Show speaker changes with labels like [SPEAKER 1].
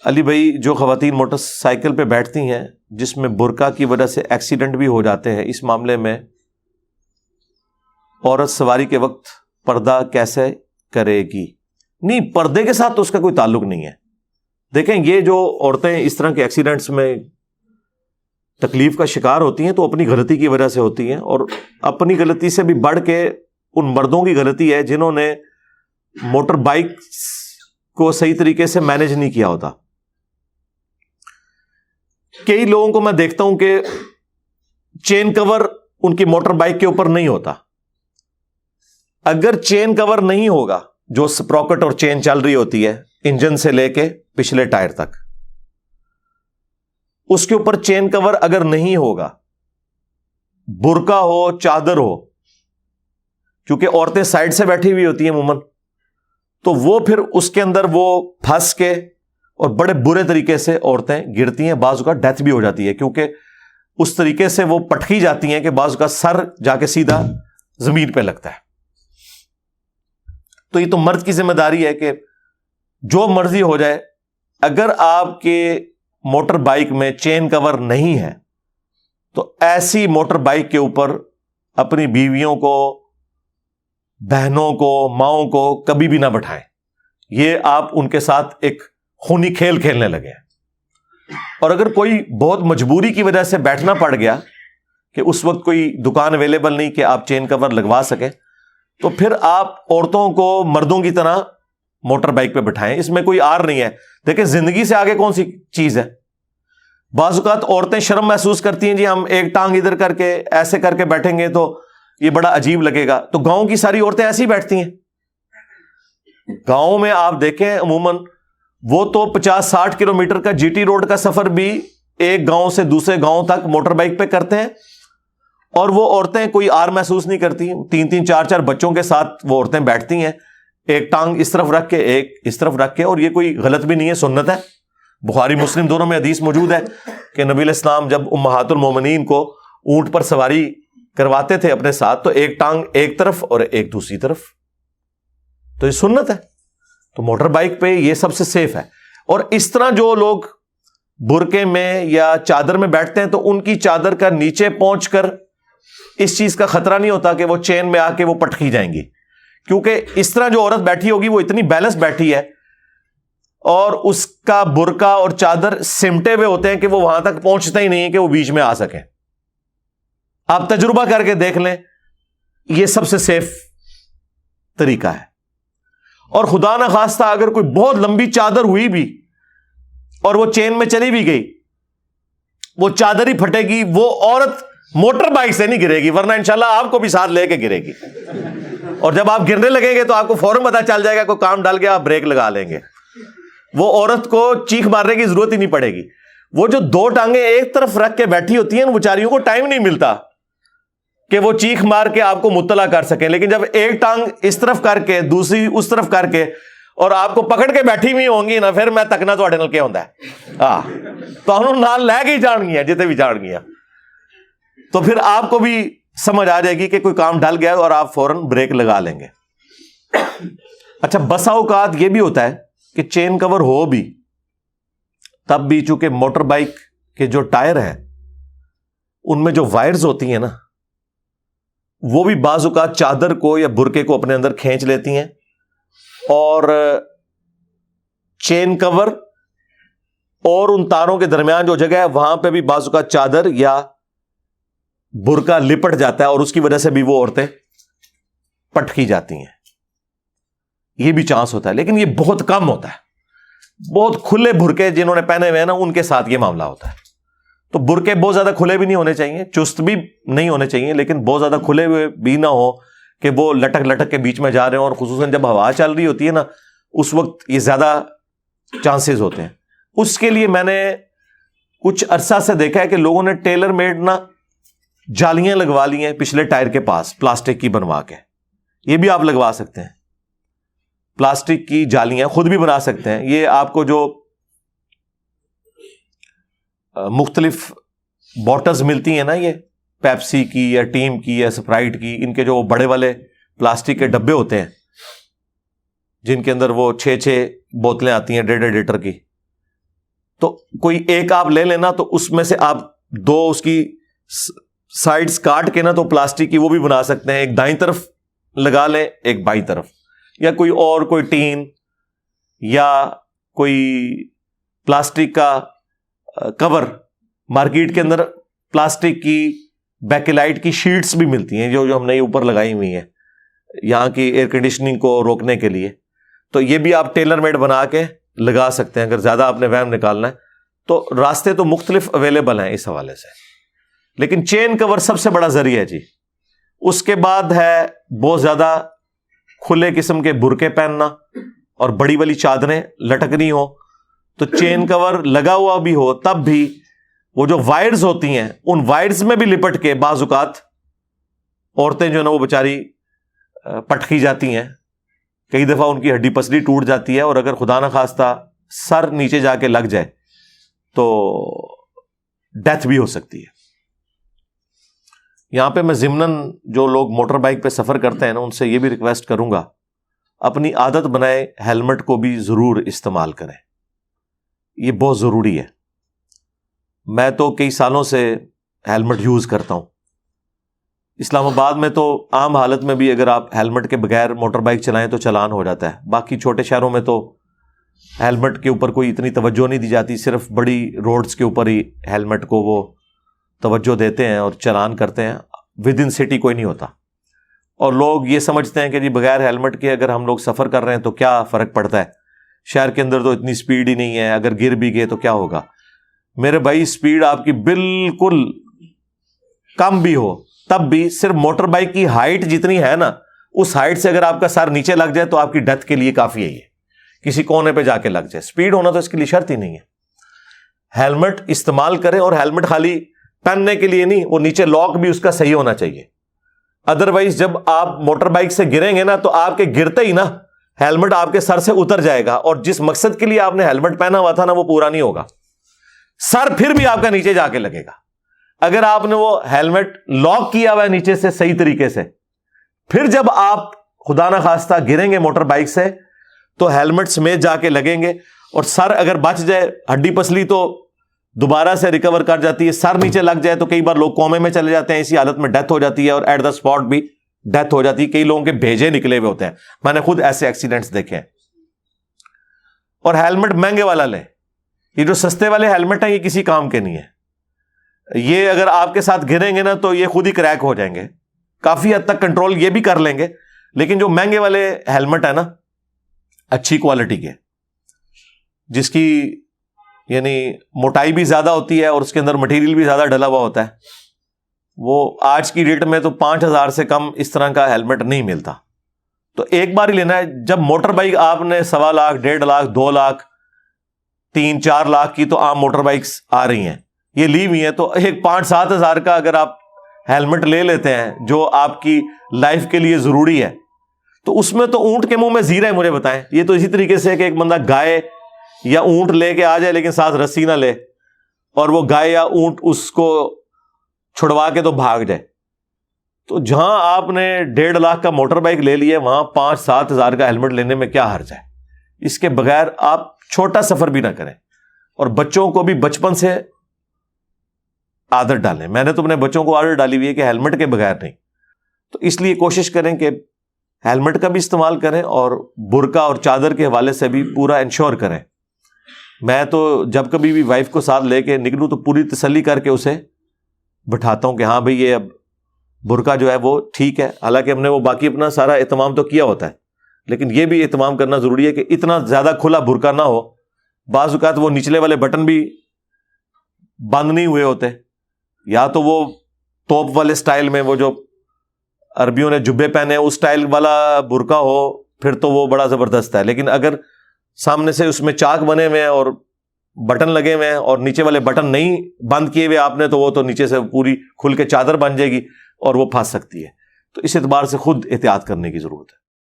[SPEAKER 1] علی بھائی جو خواتین موٹر سائیکل پہ بیٹھتی ہیں جس میں برقع کی وجہ سے ایکسیڈنٹ بھی ہو جاتے ہیں، اس معاملے میں عورت سواری کے وقت پردہ کیسے کرے گی؟ نہیں، پردے کے ساتھ تو اس کا کوئی تعلق نہیں ہے. دیکھیں، یہ جو عورتیں اس طرح کے ایکسیڈنٹس میں تکلیف کا شکار ہوتی ہیں تو اپنی غلطی کی وجہ سے ہوتی ہیں، اور اپنی غلطی سے بھی بڑھ کے ان مردوں کی غلطی ہے جنہوں نے موٹر بائک کو صحیح طریقے سے مینج نہیں کیا ہوتا. کئی لوگوں کو میں دیکھتا ہوں کہ چین کور ان کی موٹر بائک کے اوپر نہیں ہوتا. اگر چین کور نہیں ہوگا، جو سپراکٹ اور چین چل رہی ہوتی ہے انجن سے لے کے پچھلے ٹائر تک، اس کے اوپر چین کور اگر نہیں ہوگا، برقع ہو، چادر ہو، کیونکہ عورتیں سائڈ سے بیٹھی ہوئی ہوتی ہیں عموماً، تو وہ پھر اس کے اندر وہ پھنس کے اور بڑے برے طریقے سے عورتیں گرتی ہیں، بعض اوقات ڈیتھ بھی ہو جاتی ہے، کیونکہ اس طریقے سے وہ پٹکی جاتی ہیں کہ بعض اوقات سر جا کے سیدھا زمین پہ لگتا ہے. تو یہ تو مرد کی ذمہ داری ہے کہ جو مرضی ہو جائے، اگر آپ کے موٹر بائک میں چین کور نہیں ہے تو ایسی موٹر بائک کے اوپر اپنی بیویوں کو، بہنوں کو، ماؤں کو کبھی بھی نہ بٹھائیں. یہ آپ ان کے ساتھ ایک خونی کھیل کھیلنے لگے ہیں. اور اگر کوئی بہت مجبوری کی وجہ سے بیٹھنا پڑ گیا کہ اس وقت کوئی دکان اویلیبل نہیں کہ آپ چین کور لگوا سکیں، تو پھر آپ عورتوں کو مردوں کی طرح موٹر بائک پہ بٹھائیں. اس میں کوئی آر نہیں ہے. دیکھیں، زندگی سے آگے کون سی چیز ہے؟ بعض اوقات عورتیں شرم محسوس کرتی ہیں، جی ہم ایک ٹانگ ادھر کر کے ایسے کر کے بیٹھیں گے تو یہ بڑا عجیب لگے گا. تو گاؤں کی ساری عورتیں ایسی بیٹھتی ہیں. گاؤں میں آپ دیکھیں عموماً وہ تو 50-60 کلومیٹر کا جی ٹی روڈ کا سفر بھی ایک گاؤں سے دوسرے گاؤں تک موٹر بائک پہ کرتے ہیں، اور وہ عورتیں کوئی آر محسوس نہیں کرتی. 3-3 4-4 بچوں کے ساتھ وہ عورتیں بیٹھتی ہیں، ایک ٹانگ اس طرف رکھ کے ایک اس طرف رکھ کے. اور یہ کوئی غلط بھی نہیں ہے، سنت ہے. بخاری مسلم دونوں میں حدیث موجود ہے کہ نبی علیہ السلام جب امہات المومنین کو اونٹ پر سواری کرواتے تھے اپنے ساتھ تو ایک ٹانگ ایک طرف اور ایک دوسری طرف. تو یہ سنت ہے. تو موٹر بائک پہ یہ سب سے سیف ہے. اور اس طرح جو لوگ برقعے میں یا چادر میں بیٹھتے ہیں تو ان کی چادر کا نیچے پہنچ کر اس چیز کا خطرہ نہیں ہوتا کہ وہ چین میں آ کے وہ پٹکی جائیں گی، کیونکہ اس طرح جو عورت بیٹھی ہوگی وہ اتنی بیلنس بیٹھی ہے اور اس کا برقع اور چادر سمٹے ہوئے ہوتے ہیں کہ وہ وہاں تک پہنچتا ہی نہیں ہے کہ وہ بیچ میں آ سکیں. آپ تجربہ کر کے دیکھ لیں، یہ سب سے سیف طریقہ ہے. اور خدا نہ خواستہ اگر کوئی بہت لمبی چادر ہوئی بھی اور وہ چین میں چلی بھی گئی، وہ چادر ہی پھٹے گی. وہ عورت موٹر بائک سے نہیں گرے گی، ورنہ انشاءاللہ آپ کو بھی ساتھ لے کے گرے گی. اور جب آپ گرنے لگیں گے تو آپ کو فوراً پتہ چل جائے گا کوئی کام ڈال کے آپ بریک لگا لیں گے. وہ عورت کو چیخ مارنے کی ضرورت ہی نہیں پڑے گی. وہ جو دو ٹانگیں ایک طرف رکھ کے بیٹھی ہوتی ہیں، بیچاریوں کو ٹائم نہیں ملتا کہ وہ چیخ مار کے آپ کو مطلع کر سکیں. لیکن جب ایک ٹانگ اس طرف کر کے دوسری اس طرف کر کے اور آپ کو پکڑ کے بیٹھی ہوئی ہوں گی نا، پھر میں تکنا تو نل کے ہوتا ہے تو انہوں نال لے کے ہی جان گیا جتے بھی جان گیا. تو پھر آپ کو بھی سمجھ آ جائے گی کہ کوئی کام ڈل گیا اور آپ فوراً بریک لگا لیں گے. اچھا، بسا اوقات یہ بھی ہوتا ہے کہ چین کور ہو بھی تب بھی چونکہ موٹر بائک کے جو ٹائر ہیں ان میں جو وائرز ہوتی ہیں نا، وہ بھی بعض اوقات چادر کو یا برقعے کو اپنے اندر کھینچ لیتی ہیں، اور چین کور اور ان تاروں کے درمیان جو جگہ ہے وہاں پہ بھی بعض اوقات چادر یا برقع لپٹ جاتا ہے، اور اس کی وجہ سے بھی وہ عورتیں پٹکی جاتی ہیں. یہ بھی چانس ہوتا ہے، لیکن یہ بہت کم ہوتا ہے. بہت کھلے برقعے جنہوں نے پہنے ہوئے ہیں نا، ان کے ساتھ یہ معاملہ ہوتا ہے. تو برقعے بہت زیادہ کھلے بھی نہیں ہونے چاہیے، چست بھی نہیں ہونے چاہیے، لیکن بہت زیادہ کھلے ہوئے بھی نہ ہو کہ وہ لٹک لٹک کے بیچ میں جا رہے ہیں. اور خصوصاً جب ہوا چل رہی ہوتی ہے نا، اس وقت یہ زیادہ چانسز ہوتے ہیں. اس کے لیے میں نے کچھ عرصہ سے دیکھا ہے کہ لوگوں نے ٹیلر میڈ نا جالیاں لگوا لی ہیں پچھلے ٹائر کے پاس، پلاسٹک کی بنوا کے. یہ بھی آپ لگوا سکتے ہیں، پلاسٹک کی جالیاں خود بھی بنا سکتے ہیں. یہ آپ کو جو مختلف باٹلز ملتی ہیں نا، یہ پیپسی کی یا ٹیم کی یا سپرائٹ کی، ان کے جو بڑے والے پلاسٹک کے ڈبے ہوتے ہیں جن کے اندر وہ 6 بوتلیں آتی ہیں 1.5 لیٹر کی، تو کوئی ایک آپ لے لینا, تو اس میں سے آپ دو اس کی سائڈز کاٹ کے نا تو پلاسٹک کی وہ بھی بنا سکتے ہیں, ایک دائیں طرف لگا لیں ایک بائیں طرف, یا کوئی ٹین یا کوئی پلاسٹک کا کور. مارکیٹ کے اندر پلاسٹک کی بیکلائٹ کی شیٹس بھی ملتی ہیں جو ہم نے اوپر لگائی ہوئی ہیں یہاں کی ایئر کنڈیشننگ کو روکنے کے لیے, تو یہ بھی آپ ٹیلر میڈ بنا کے لگا سکتے ہیں اگر زیادہ آپ نے وہم نکالنا ہے. تو راستے تو مختلف اویلیبل ہیں اس حوالے سے, لیکن چین کور سب سے بڑا ذریعہ ہے جی. اس کے بعد ہے بہت زیادہ کھلے قسم کے برقعے پہننا اور بڑی والی چادریں لٹکنی ہو, تو چین کور لگا ہوا بھی ہو تب بھی وہ جو وائرز ہوتی ہیں ان وائرز میں بھی لپٹ کے بعض اوقات عورتیں جو ہے نا وہ بیچاری پٹکی جاتی ہیں, کئی دفعہ ان کی ہڈی پسلی ٹوٹ جاتی ہے, اور اگر خدا نہ خواستہ سر نیچے جا کے لگ جائے تو ڈیتھ بھی ہو سکتی ہے. یہاں پہ میں ضمناً جو لوگ موٹر بائک پہ سفر کرتے ہیں نا ان سے یہ بھی ریکویسٹ کروں گا, اپنی عادت بنائے ہیلمٹ کو بھی ضرور استعمال کریں, یہ بہت ضروری ہے. میں تو کئی سالوں سے ہیلمٹ یوز کرتا ہوں. اسلام آباد میں تو عام حالت میں بھی اگر آپ ہیلمٹ کے بغیر موٹر بائک چلائیں تو چلان ہو جاتا ہے. باقی چھوٹے شہروں میں تو ہیلمٹ کے اوپر کوئی اتنی توجہ نہیں دی جاتی, صرف بڑی روڈز کے اوپر ہی ہیلمٹ کو وہ توجہ دیتے ہیں اور چلان کرتے ہیں, ود ان سٹی کوئی نہیں ہوتا. اور لوگ یہ سمجھتے ہیں کہ جی بغیر ہیلمٹ کے اگر ہم لوگ سفر کر رہے ہیں تو کیا فرق پڑتا ہے, شہر کے اندر تو اتنی سپیڈ ہی نہیں ہے, اگر گر بھی گئے تو کیا ہوگا. میرے بھائی سپیڈ آپ کی بالکل کم بھی ہو تب بھی صرف موٹر بائک کی ہائٹ جتنی ہے نا اس ہائٹ سے اگر آپ کا سر نیچے لگ جائے تو آپ کی ڈیتھ کے لیے کافی ہے, یہ کسی کونے پہ جا کے لگ جائے. سپیڈ ہونا تو اس کے لیے شرط ہی نہیں ہے. ہیلمٹ استعمال کریں, اور ہیلمٹ خالی پہننے کے لیے نہیں, وہ نیچے لاک بھی اس کا صحیح ہونا چاہیے. ادروائز جب آپ موٹر بائک سے گریں گے نا تو آپ کے گرتے ہی نا ہیلمٹ آپ کے سر سے اتر جائے گا, اور جس مقصد کے لیے آپ نے ہیلمٹ پہنا ہوا تھا نا وہ پورا نہیں ہوگا, سر پھر بھی آپ کا نیچے جا کے لگے گا. اگر آپ نے وہ ہیلمٹ لاک کیا ہوا ہے نیچے سے صحیح طریقے سے, پھر جب آپ خدا نہ خواستہ گریں گے موٹر بائک سے تو ہیلمٹ سمیت جا کے لگیں گے, اور سر اگر بچ جائے, ہڈی پسلی تو دوبارہ سے ریکور کر جاتی ہے, سر نیچے لگ جائے تو کئی بار لوگ کومے میں چلے جاتے ہیں, اسی حالت میں ڈیتھ ہو جاتی ہے, اور ایٹ دا اسپاٹ بھی ڈیتھ ہو جاتی ہے. کئی لوگوں کے بھیجے نکلے ہوئے ہوتے ہیں, میں نے خود ایسے ایکسیڈنٹس دیکھے ہیں. اور ہیلمٹ مہنگے والا لیں, یہ جو سستے والے ہیلمٹ ہیں یہ کسی کام کے نہیں ہے. یہ اگر آپ کے ساتھ گریں گے نا تو یہ خود ہی کریک ہو جائیں گے. کافی حد تک کنٹرول یہ بھی کر لیں گے, لیکن جو مہنگے والے ہیلمٹ ہیں نا اچھی کوالٹی کے, جس کی یعنی موٹائی بھی زیادہ ہوتی ہے اور اس کے اندر مٹیریل بھی زیادہ ڈلا ہوا ہوتا ہے, وہ آج کی ڈیٹ میں تو 5,000 سے کم اس طرح کا ہیلمٹ نہیں ملتا. تو ایک بار ہی لینا ہے. جب موٹر بائک آپ نے 1.25 لاکھ 1.5 لاکھ 2 لاکھ 3-4 لاکھ کی تو عام موٹر بائکس آ رہی ہیں, یہ لی ہوئی ہیں, تو ایک 5-7 ہزار کا اگر آپ ہیلمٹ لے لیتے ہیں جو آپ کی لائف کے لیے ضروری ہے, تو اس میں تو اونٹ کے منہ میں زیرہ ہے. مجھے بتائیں, یہ تو اسی طریقے سے کہ ایک بندہ گائے یا اونٹ لے کے آ جائے لیکن ساتھ رسی نہ لے, اور وہ گائے یا اونٹ اس کو چھڑوا کے تو بھاگ جائے. تو جہاں آپ نے 1.5 لاکھ کا موٹر بائک لے لی ہے وہاں 5-7 ہزار کا ہیلمٹ لینے میں کیا حرج ہے. اس کے بغیر آپ چھوٹا سفر بھی نہ کریں, اور بچوں کو بھی بچپن سے عادت ڈالیں. میں نے تو اپنے بچوں کو عادت ڈالی ہوئی ہے کہ ہیلمٹ کے بغیر نہیں. تو اس لیے کوشش کریں کہ ہیلمٹ کا بھی استعمال کریں, اور برقع اور چادر کے حوالے سے بھی پورا انشور کریں. میں تو جب کبھی بھی وائف کو ساتھ لے کے نکلوں تو پوری تسلی کر کے اسے بٹھاتا ہوں کہ ہاں بھئی یہ اب برقع جو ہے وہ ٹھیک ہے. حالانکہ ہم نے وہ باقی اپنا سارا اہتمام تو کیا ہوتا ہے, لیکن یہ بھی اہتمام کرنا ضروری ہے کہ اتنا زیادہ کھلا برقع نہ ہو. بعض اوقات وہ نچلے والے بٹن بھی بند نہیں ہوئے ہوتے, یا تو وہ توپ والے سٹائل میں, وہ جو عربیوں نے جبے پہنے اس سٹائل والا برقع ہو, پھر تو وہ بڑا زبردست ہے. لیکن اگر سامنے سے اس میں چاک بنے ہوئے ہیں اور بٹن لگے ہوئے ہیں اور نیچے والے بٹن نہیں بند کیے ہوئے آپ نے, تو وہ تو نیچے سے پوری کھل کے چادر بن جائے گی اور وہ پھنس سکتی ہے. تو اس اعتبار سے خود احتیاط کرنے کی ضرورت ہے.